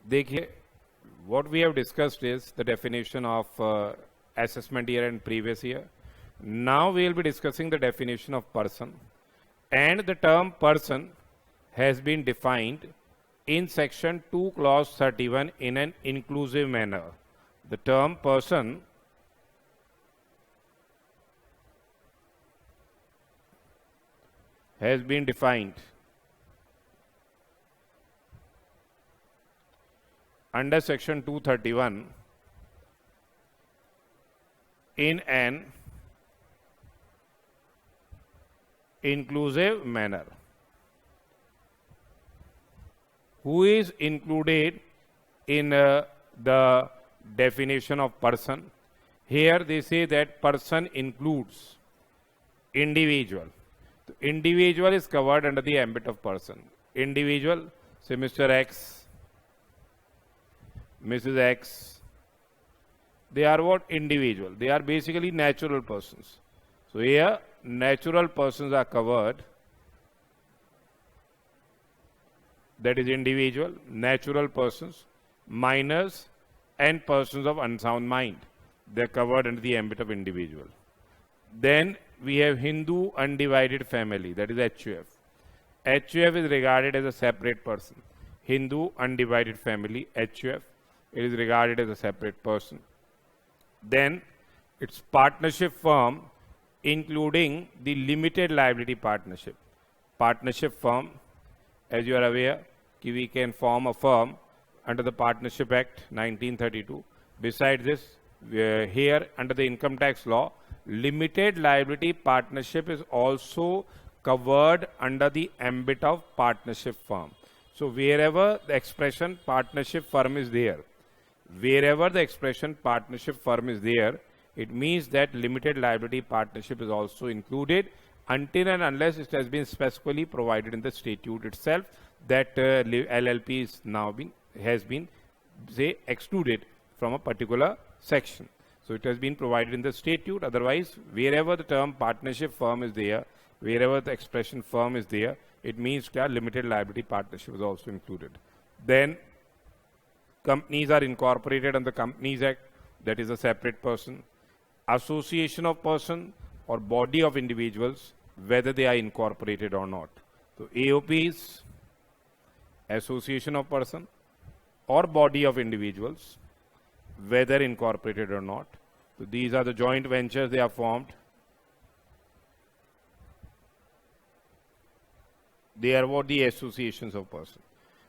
देखिए, what we have discussed is the definition of assessment year and previous year. Now we will be discussing the definition of person, and the term person has been defined in section 2 clause 31 in an inclusive manner. The term person has been defined under section 231 in an inclusive manner. Who is included in the definition of person? Here they say that person includes individual. The individual is covered under the ambit of person. Individual, say Mr. X, Mrs. X, they are what? Individual. They are basically natural persons. So here natural persons are covered. That is individual, natural persons, minors and persons of unsound mind. They are covered under the ambit of individual. Then we have Hindu undivided family, that is HUF. HUF is regarded as a separate person. Hindu undivided family, HUF, it is regarded as a separate person. Then its partnership firm, including the limited liability partnership. Partnership firm, as you are aware, we can form a firm under the Partnership Act 1932. Besides this, here under the income tax law, limited liability partnership is also covered under the ambit of partnership firm. So wherever the expression partnership firm is there, wherever the expression partnership firm is there, it means that limited liability partnership is also included until and unless it has been specifically provided in the statute itself that LLP is now has been say excluded from a particular section. So it has been provided in the statute. Otherwise, wherever the term partnership firm is there, wherever the expression firm is there, it means that limited liability partnership is also included. Then companies are incorporated under the Companies Act, that is a separate person. Association of person or body of individuals, whether they are incorporated or not. So AOPs, association of person or body of individuals, whether incorporated or not. So these are the joint ventures they are formed. They are what? The associations of person.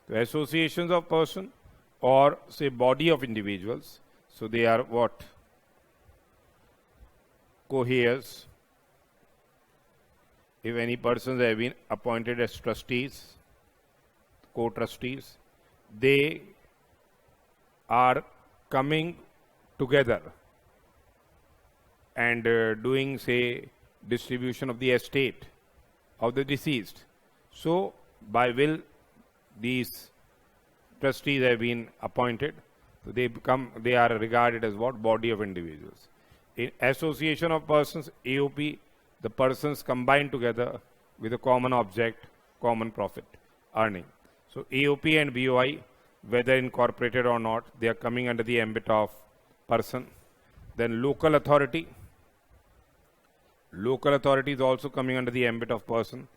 So associations of person or say body of individuals. So they are what? Co-heirs. If any persons have been appointed as trustees, co-trustees, they are coming together and doing say distribution of the estate of the deceased. So by will these trustees have been appointed. So they are regarded as what? Body of individuals. In association of persons, AOP, the persons combined together with a common object, common profit earning. So AOP and BOI, whether incorporated or not, they are coming under the ambit of person. Then local authority. Local authority is also coming under the ambit of person.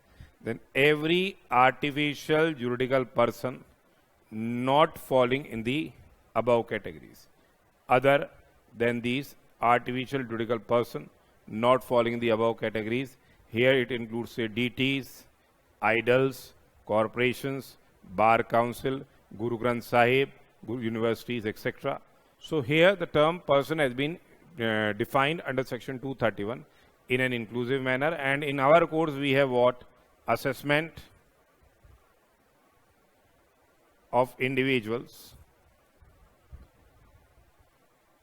Then every artificial juridical person not falling in the above categories. Other than these artificial juridical person not falling in the above categories, here it includes say DTs, idols, corporations, Bar Council, Guru Granth Sahib, universities, etc. So here the term person has been defined under section 231 in an inclusive manner, and in our course we have what? Assessment of individuals.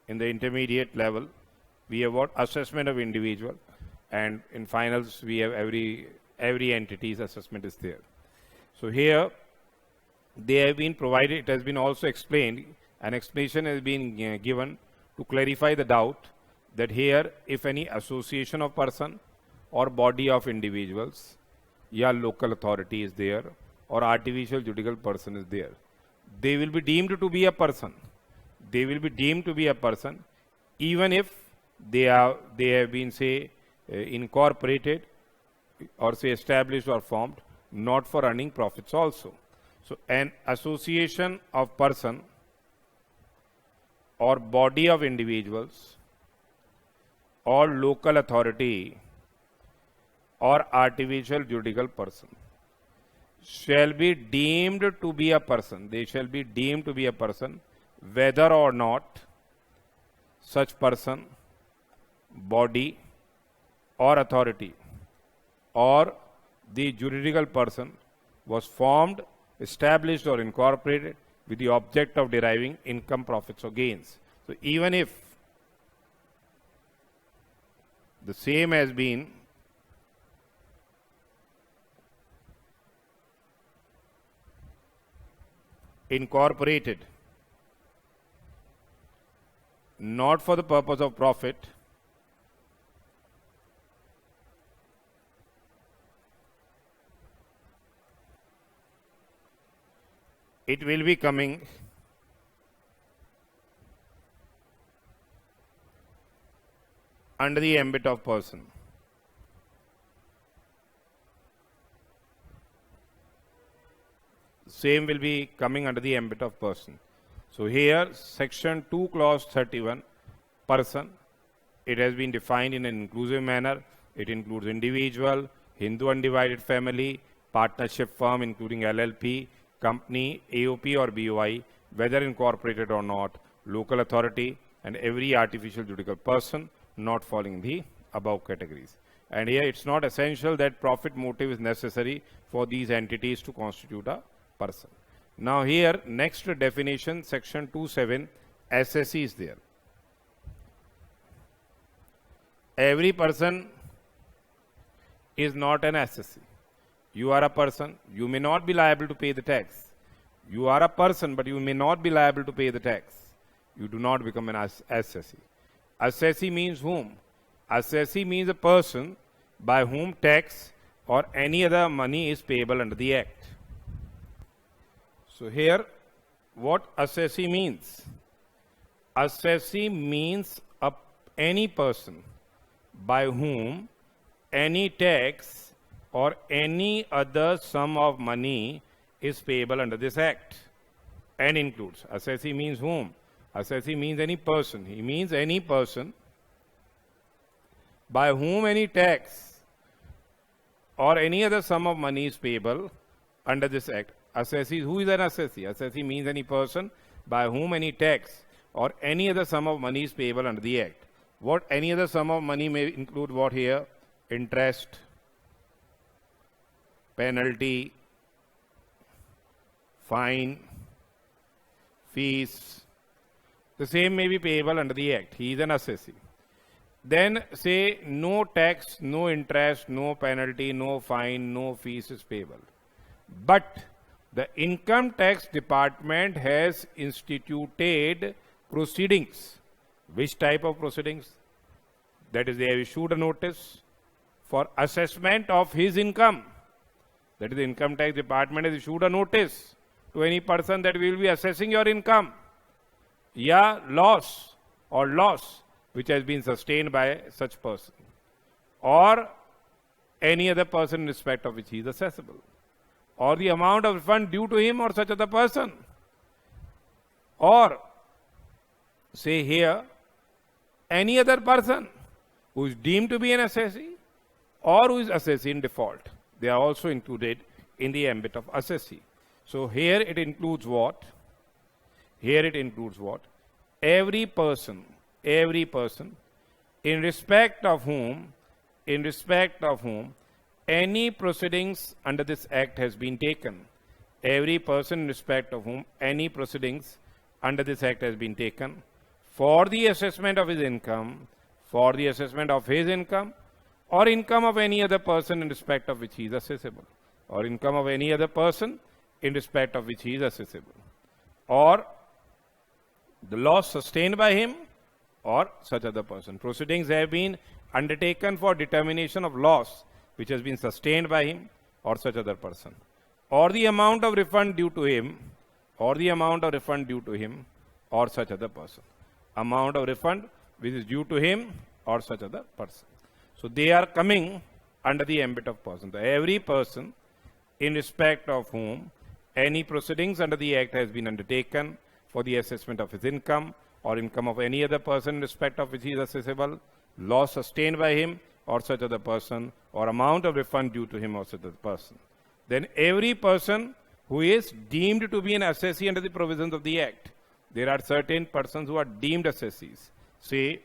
In the intermediate level, we have what? Assessment of individual, and in finals we have every entity's assessment is there. So here they have been provided, it has been also explained, an explanation has been given to clarify the doubt that here if any association of person or body of individuals, yeah, local authority is there or artificial juridical person is there, they will be deemed to be a person. They will be deemed to be a person even if they have been, say, incorporated or say established or formed not for earning profits also. So an association of person or body of individuals or local authority or artificial juridical person shall be deemed to be a person. They shall be deemed to be a person whether or not such person, body or authority or the juridical person was formed, established or incorporated with the object of deriving income, profits or gains. So even if the same has been incorporated not for the purpose of profit, it will be coming under the ambit of person. Same will be coming under the ambit of person. So here, section 2, clause 31, person, it has been defined in an inclusive manner. It includes individual, Hindu undivided family, partnership firm including LLP, company, AOP or BOI, whether incorporated or not, local authority, and every artificial juridical person not falling in the above categories. And here it's not essential that profit motive is necessary for these entities to constitute a person. Now here, next definition, section 2(7), SSE is there. Every person is not an SSE. You are a person, you may not be liable to pay the tax. You are a person, but you may not be liable to pay the tax. You do not become an SSE. Assessee means whom? Assessee means a person by whom tax or any other money is payable under the Act. So here, what assessee means? Assessee means any person by whom any tax or any other sum of money is payable under this Act, and includes. Assessee means whom? Assessee means any person. He means any person by whom any tax or any other sum of money is payable under this Act. Assessee, who is an assessee? Assessee means any person by whom any tax or any other sum of money is payable under the Act. What any other sum of money may include what here? Interest, penalty, fine, fees. The same may be payable under the Act. He is an assessee. Then say no tax, no interest, no penalty, no fine, no fees is payable. But the Income Tax Department has instituted proceedings. Which type of proceedings? That is, they have issued a notice for assessment of his income. That is, the Income Tax Department has issued a notice to any person that we will be assessing your income. Loss which has been sustained by such person, or any other person in respect of which he is assessable, or the amount of refund due to him or such other person, or say here any other person who is deemed to be an assessee or who is assessee in default. They are also included in the ambit of assessee. So here it includes what? Here it includes what? Every person in respect of whom any proceedings under this Act has been taken. Every person in respect of whom any proceedings under this Act has been taken for the assessment of his income, or income of any other person in respect of which he is assessable, or income of any other person in respect of which he is assessable, or the loss sustained by him or such other person. Proceedings have been undertaken for determination of loss which has been sustained by him or such other person, or the amount of refund due to him or the amount of refund due to him or such other person. Amount of refund which is due to him or such other person. So they are coming under the ambit of person. So every person in respect of whom any proceedings under the Act has been undertaken for the assessment of his income or income of any other person in respect of which he is assessable, loss sustained by him or such other person, or amount of refund due to him or such other person. Then every person who is deemed to be an assessee under the provisions of the Act. There are certain persons who are deemed assessees. Say,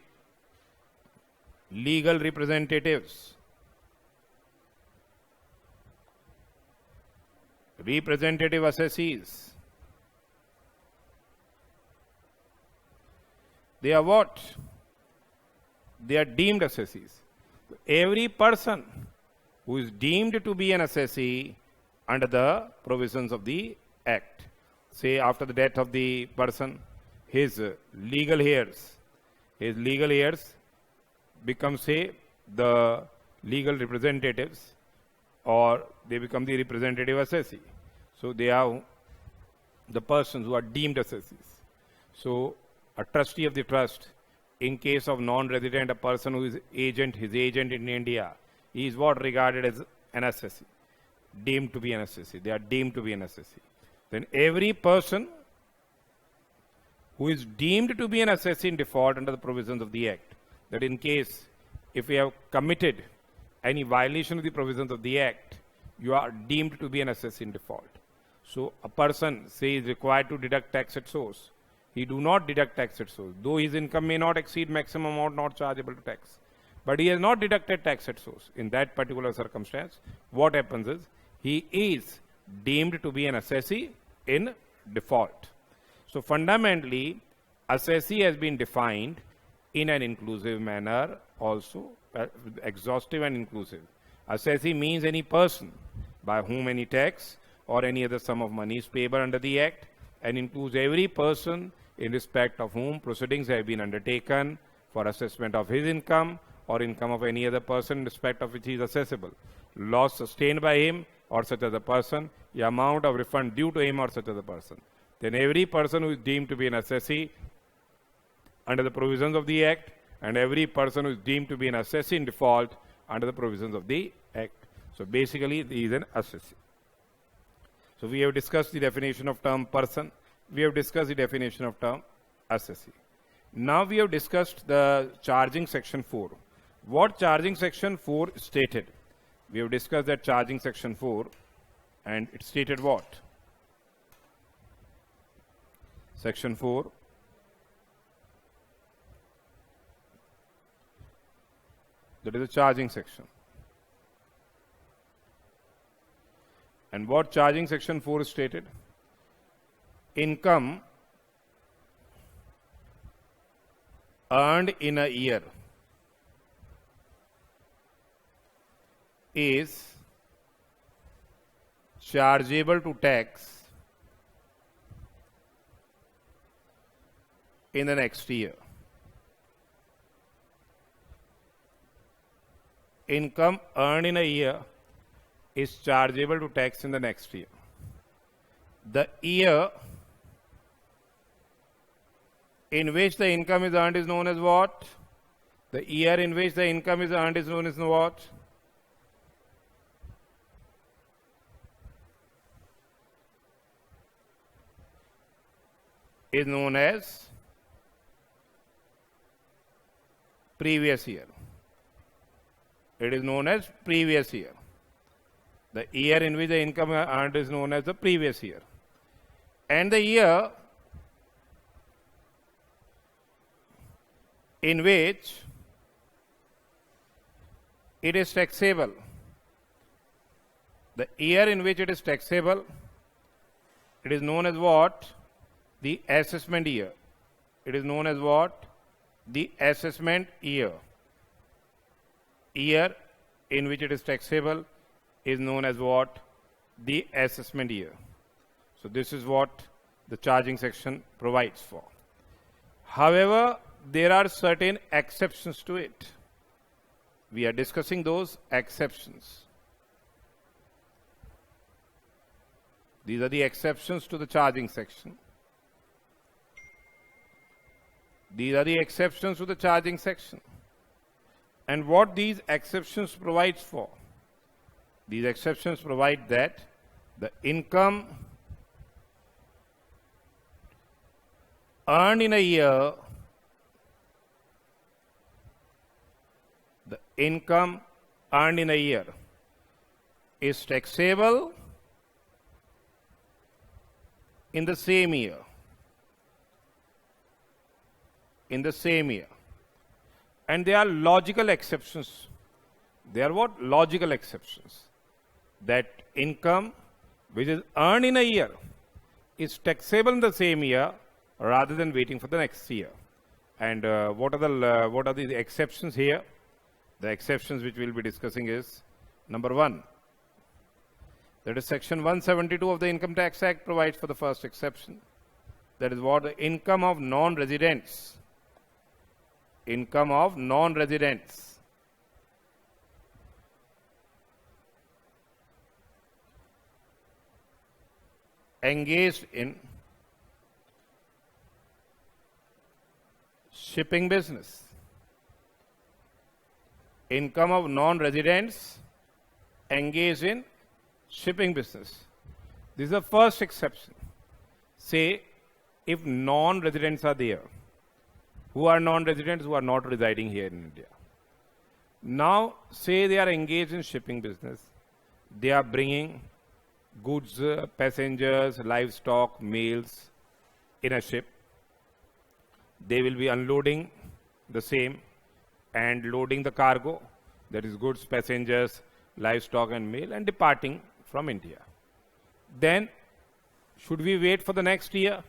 legal representatives, representative assessees. They are what? They are deemed assessees. Every person who is deemed to be an assessee under the provisions of the Act, say after the death of the person, his legal heirs become, say, the legal representatives, or they become the representative assessee. So they are the persons who are deemed assessees. So a trustee of the trust, in case of non-resident, a person who is agent, his agent in India, he is what regarded as an assessee, deemed to be an assessee. They are deemed to be an assessee. Then every person who is deemed to be an assessee in default under the provisions of the Act, that in case if we have committed any violation of the provisions of the Act, you are deemed to be an assessee in default. So a person, say, is required to deduct tax at source. He do not deduct tax at source, though his income may not exceed maximum amount not chargeable to tax. But he has not deducted tax at source. In that particular circumstance, what happens is, he is deemed to be an assessee in default. So fundamentally, assessee has been defined in an inclusive manner also, exhaustive and inclusive. Assessee means any person by whom any tax or any other sum of money is payable under the Act, and includes every person in respect of whom proceedings have been undertaken for assessment of his income or income of any other person in respect of which he is assessable, loss sustained by him or such other person, the amount of refund due to him or such other person. Then every person who is deemed to be an assessee under the provisions of the Act, and every person who is deemed to be an assessee in default under the provisions of the Act. So basically, he is an assessee. So we have discussed the definition of term person. We have discussed the definition of term assessee. Now we have discussed the charging section 4. What charging section 4 stated? We have discussed that charging section 4, and it stated what? Section 4. That is the charging section. And what charging section 4 stated? Income earned in a year is chargeable to tax in the next year. Income earned in a year is chargeable to tax in the next year. The year in which the income is earned is known as what? The year in which the income is earned is known as what? Is known as previous year. It is known as previous year. The year in which the income earned is known as the previous year. And the year in which it is taxable. The year in which it is taxable, it is known as what? The assessment year. It is known as what? The assessment year. Year in which it is taxable is known as what? The assessment year. So this is what the charging section provides for. However, there are certain exceptions to it. We are discussing those exceptions. These are the exceptions to the charging section. These are the exceptions to the charging section. And what these exceptions provides for? These exceptions provide that the income earned in a year, the income earned in a year is taxable in the same year. In the same year. And there are logical exceptions. They are what? Logical exceptions. That income which is earned in a year is taxable in the same year rather than waiting for the next year. And what are the exceptions here? The exceptions which we'll be discussing is number 1. That is section 172 of the Income Tax Act provides for the first exception. That is what? The income of non-residents. Income of non-residents engaged in shipping business. Income of non-residents engaged in shipping business. This is the first exception. Say, if non-residents are there, who are non-residents, who are not residing here in India. Now, say they are engaged in shipping business. They are bringing goods, passengers, livestock, mails in a ship. They will be unloading the same and loading the cargo, that is goods, passengers, livestock and mail, and departing from India. Then, should we wait for the next year?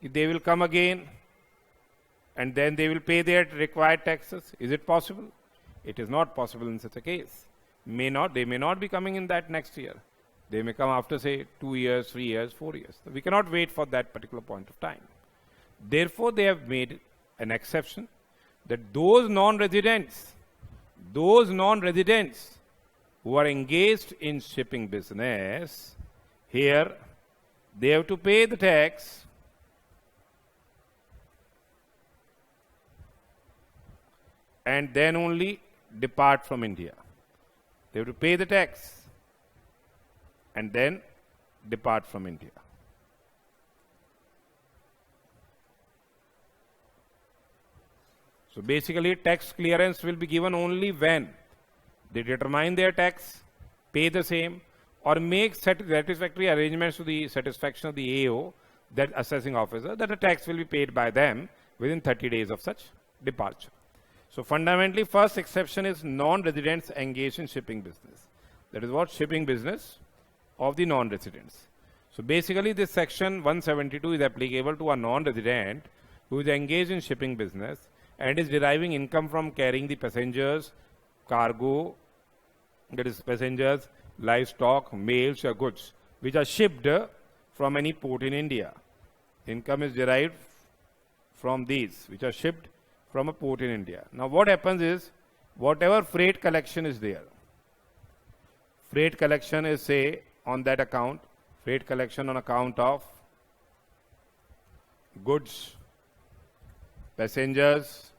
If they will come again, and then they will pay their required taxes. Is it possible? It is not possible in such a case. They may not be coming in that next year. They may come after, say, 2 years, 3 years, 4 years. So we cannot wait for that particular point of time. Therefore, they have made an exception that those non-residents who are engaged in shipping business, here they have to pay the tax and then only depart from India. They have to pay the tax and then depart from India. So basically, tax clearance will be given only when they determine their tax, pay the same, or make satisfactory arrangements to the satisfaction of the AO, that assessing officer, that the tax will be paid by them within 30 days of such departure. So fundamentally, first exception is non-residents engaged in shipping business. That is what? Shipping business of the non-residents. So basically, this section 172 is applicable to a non-resident who is engaged in shipping business and is deriving income from carrying the passengers, cargo, that is passengers, livestock, mails or goods, which are shipped from any port in India. Income is derived from these, which are shipped from a port in India. Now what happens is, whatever freight collection is there, freight collection is, say, on that account, freight collection on account of goods, passengers,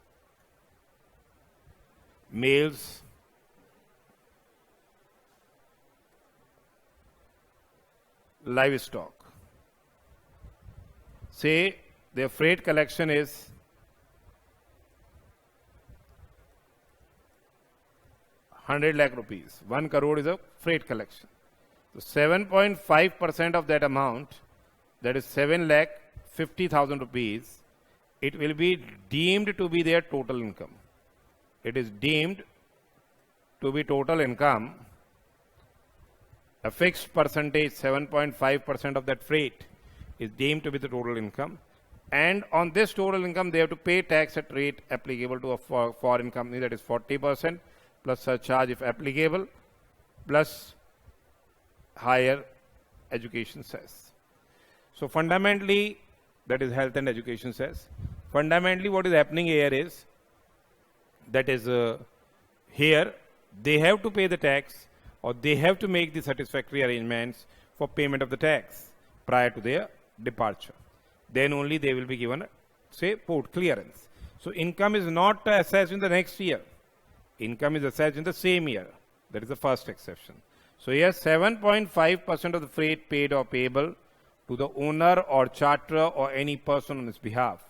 mails, livestock. Say their freight collection is 100 lakh rupees. 1 crore is a freight collection. So 7.5% of that amount, that is 7,50,000 rupees, it will be deemed to be their total income. It is deemed to be total income. A fixed percentage, 7.5% of that freight, is deemed to be the total income. And on this total income, they have to pay tax at rate applicable to a foreign company, that is 40%, plus surcharge if applicable, plus higher education cess. So fundamentally, that is health and education cess. Fundamentally, what is happening here is, that is here, they have to pay the tax, or they have to make the satisfactory arrangements for payment of the tax prior to their departure. Then only they will be given, say, port clearance. So income is not assessed in the next year. Income is assessed in the same year. That is the first exception. So here 7.5% of the freight paid or payable to the owner or charterer or any person on his behalf,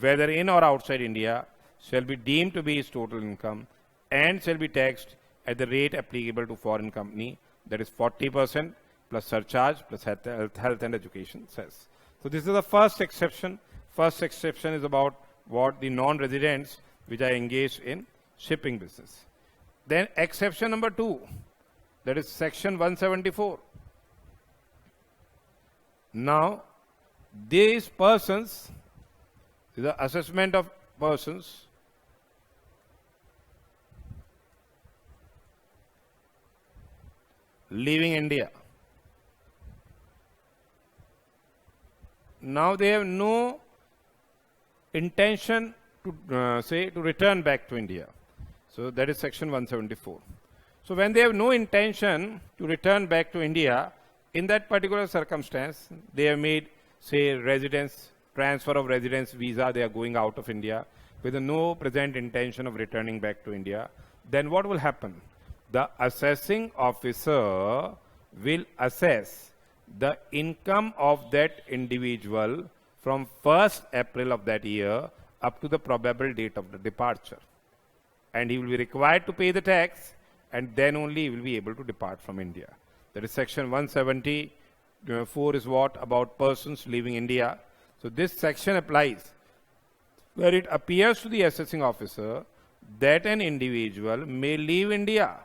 whether in or outside India, shall be deemed to be his total income and shall be taxed at the rate applicable to foreign company, that is 40% plus surcharge plus health and education cess. So this is the first exception. First exception is about what the non-residents which are engaged in shipping business. Then exception number 2, that is section 174. Now, these persons, the assessment of persons leaving India. Now they have no intention to to return back to India. So that is section 174. So when they have no intention to return back to India, in that particular circumstance, they have made, say, residence, transfer of residence visa, they are going out of India with no present intention of returning back to India. Then what will happen? The assessing officer will assess the income of that individual from 1st April of that year up to the probable date of the departure. And he will be required to pay the tax, and then only he will be able to depart from India. That is section 174 is what? About persons leaving India. So this section applies where it appears to the assessing officer that an individual may leave India,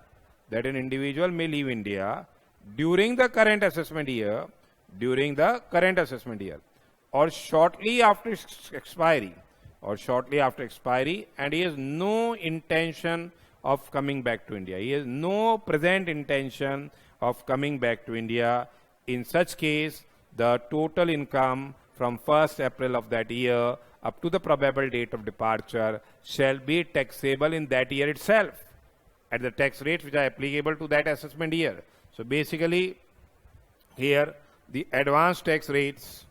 during the current assessment year, or shortly after expiry, and he has no intention of coming back to India. He has no present intention of coming back to India. In such case, the total income from 1st April of that year up to the probable date of departure shall be taxable in that year itself at the tax rates which are applicable to that assessment year. So basically, here the advanced tax rates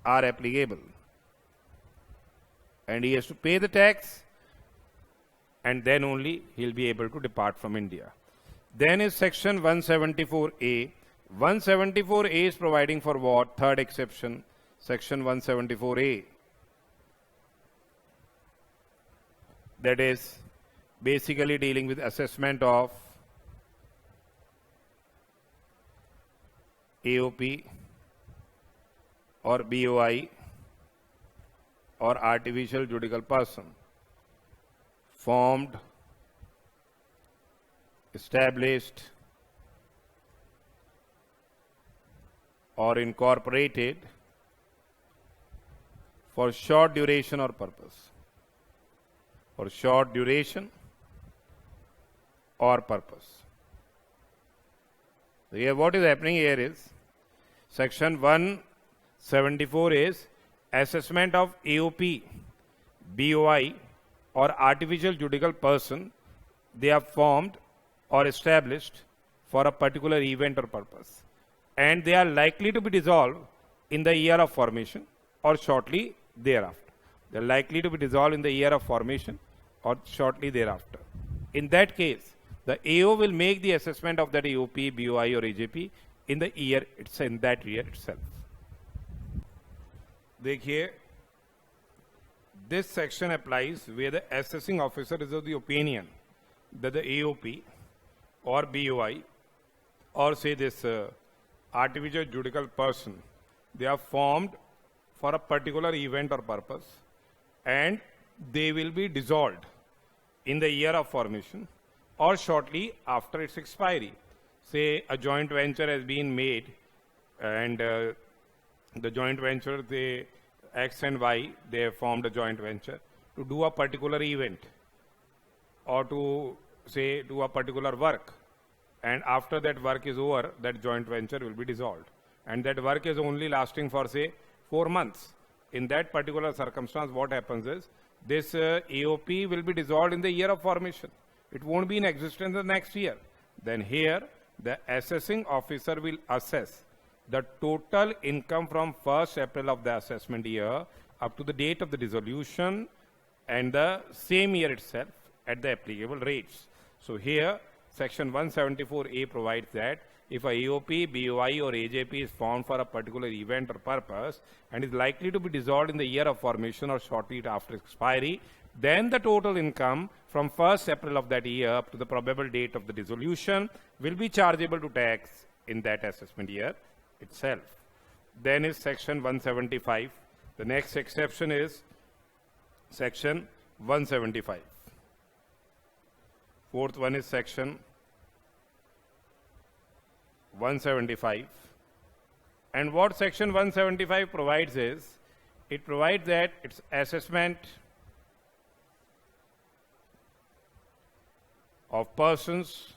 are applicable, and he has to pay the tax, and then only he'll be able to depart from India. Then is section 174A. 174A is providing for what? Third exception, section 174A. That is basically dealing with assessment of AOP or BOI or artificial juridical person formed, established or incorporated for short duration or purpose. For short duration or purpose. So here what is happening here is section 174 is assessment of AOP, BOI or artificial juridical person. They are formed or established for a particular event or purpose, and they are likely to be dissolved in the year of formation or shortly thereafter. They are likely to be dissolved in the year of formation or shortly thereafter. In that case, the AO will make the assessment of that AOP, BOI or AJP in the year in that year itself. देखिए, this section applies where the assessing officer is of the opinion that the AOP or BOI or say this artificial juridical person, they are formed for a particular event or purpose, and they will be dissolved in the year of formation or shortly after its expiry. Say a joint venture has been made, and the joint venture, they X and Y, they have formed a joint venture to do a particular event or to say do a particular work, and after that work is over, that joint venture will be dissolved, and that work is only lasting for say 4 months. In that particular circumstance, what happens is this AOP will be dissolved in the year of formation, It won't be in existence the next year. Then here, the assessing officer will assess the total income from 1st April of the assessment year up to the date of the dissolution and the same year itself at the applicable rates. So here, section 174A provides that if a AOP, BOI or AJP is formed for a particular event or purpose and is likely to be dissolved in the year of formation or shortly after expiry, then the total income from 1st April of that year up to the probable date of the dissolution will be chargeable to tax in that assessment year itself. Then is section 175. The next exception is section 175. Fourth one is section 175. And what section 175 provides is, it provides that its assessment of persons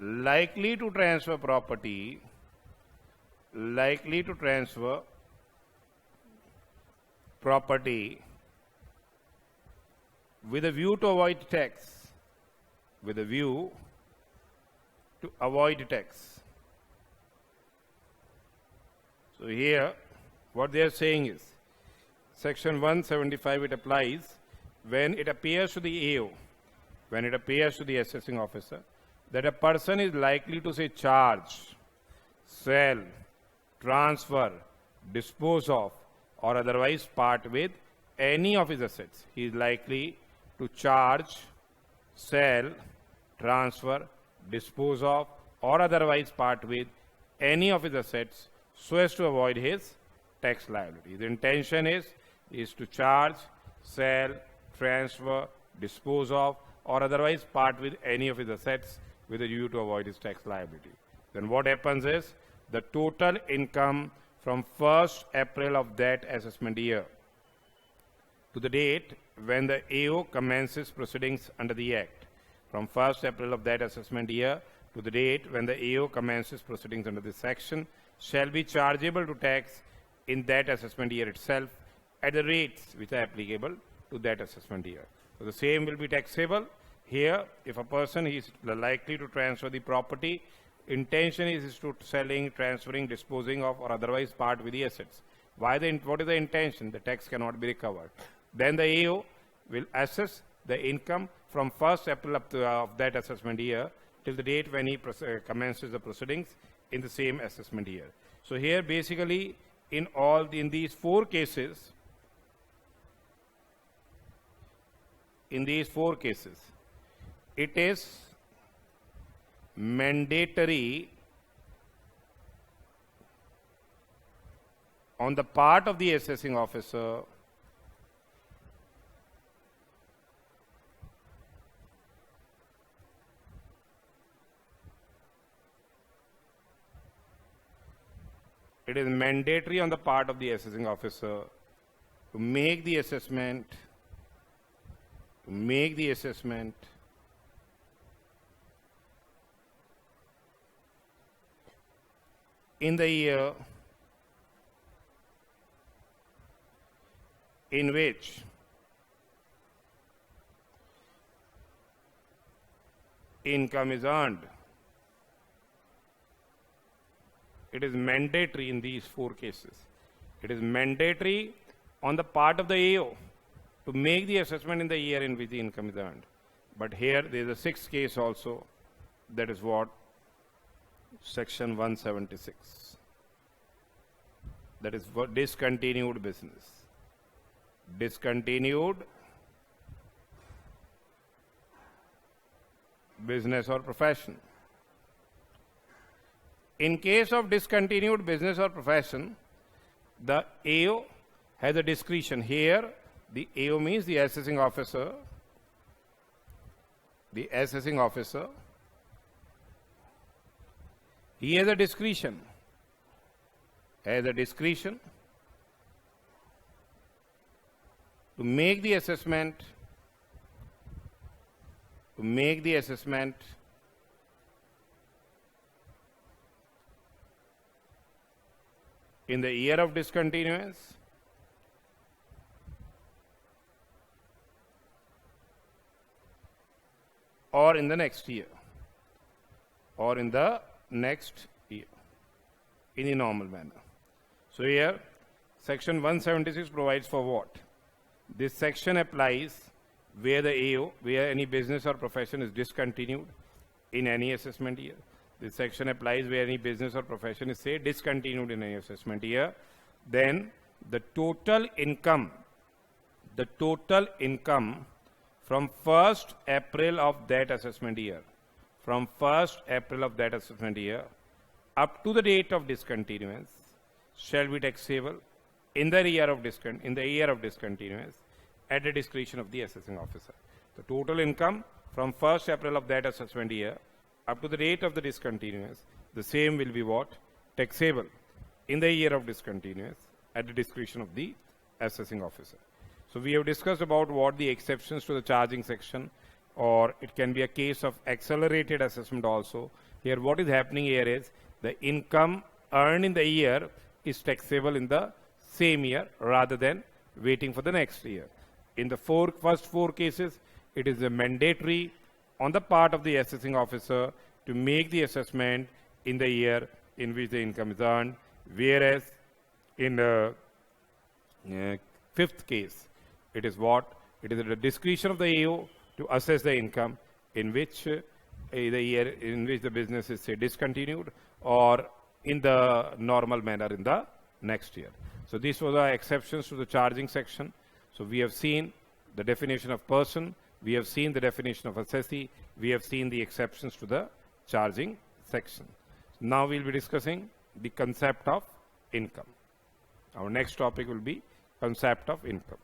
likely to transfer property, with a view to avoid tax, So here, what they are saying is, section 175, it applies when it appears to the AO, when it appears to the assessing officer, that a person is likely to say charge, sell, transfer, dispose of, or otherwise part with any of his assets. He is likely to charge, sell, transfer, dispose of, or otherwise part with any of his assets so as to avoid his tax liability. The intention is to charge, sell, transfer, dispose of, or otherwise part with any of his assets with a view to avoid his tax liability. Then what happens is, the total income from 1st April of that assessment year to the date when the AO commences proceedings under the Act, from 1st April of that assessment year to the date when the AO commences proceedings under this section, shall be chargeable to tax in that assessment year itself at the rates which are applicable to that assessment year. So the same will be taxable. Here, if a person is likely to transfer the property, intention is to selling, transferring, disposing of, or otherwise part with the assets. What is the intention? The tax cannot be recovered. Then the AO will assess the income from 1st April up to of that assessment year till the date when he commences the proceedings in the same assessment year. So here, basically, in these four cases, it is mandatory on the part of the assessing officer to make the assessment in the year in which income is earned. It is mandatory in these four cases. It is mandatory on the part of the AO to make the assessment in the year in which the income is earned. But here there is a sixth case also, that is what? Section 176. That is for discontinued business. Discontinued business or profession. In case of discontinued business or profession, the AO has a discretion. Here, the AO means the assessing officer. The assessing officer, he has a discretion. To make the assessment in the year of discontinuance or in the next year, or in the next year, in a normal manner. So here, section 176 provides for what? This section applies where the AO, where any business or profession is discontinued in any assessment year. This section applies where any business or profession is, say, discontinued in any assessment year. Then the total income from 1st April of that assessment year, from 1st April of that assessment year up to the date of discontinuance shall be taxable in the year of discontinuance at the discretion of the assessing officer. The total income from 1st April of that assessment year up to the date of the discontinuance, the same will be what? Taxable in the year of discontinuance at the discretion of the assessing officer. So we have discussed about what the exceptions to the charging section, or it can be a case of accelerated assessment also. Here what is happening here is the income earned in the year is taxable in the same year rather than waiting for the next year. In the first four cases, it is a mandatory on the part of the assessing officer to make the assessment in the year in which the income is earned, whereas in the fifth case, it is what? It is at the discretion of the AO to assess the income in which the year in which the business is, say, discontinued, or in the normal manner in the next year. So these were the exceptions to the charging section. So we have seen the definition of person, we have seen the definition of assessee, we have seen the exceptions to the charging section. Now we'll be discussing the concept of income. Our next topic will be concept of income.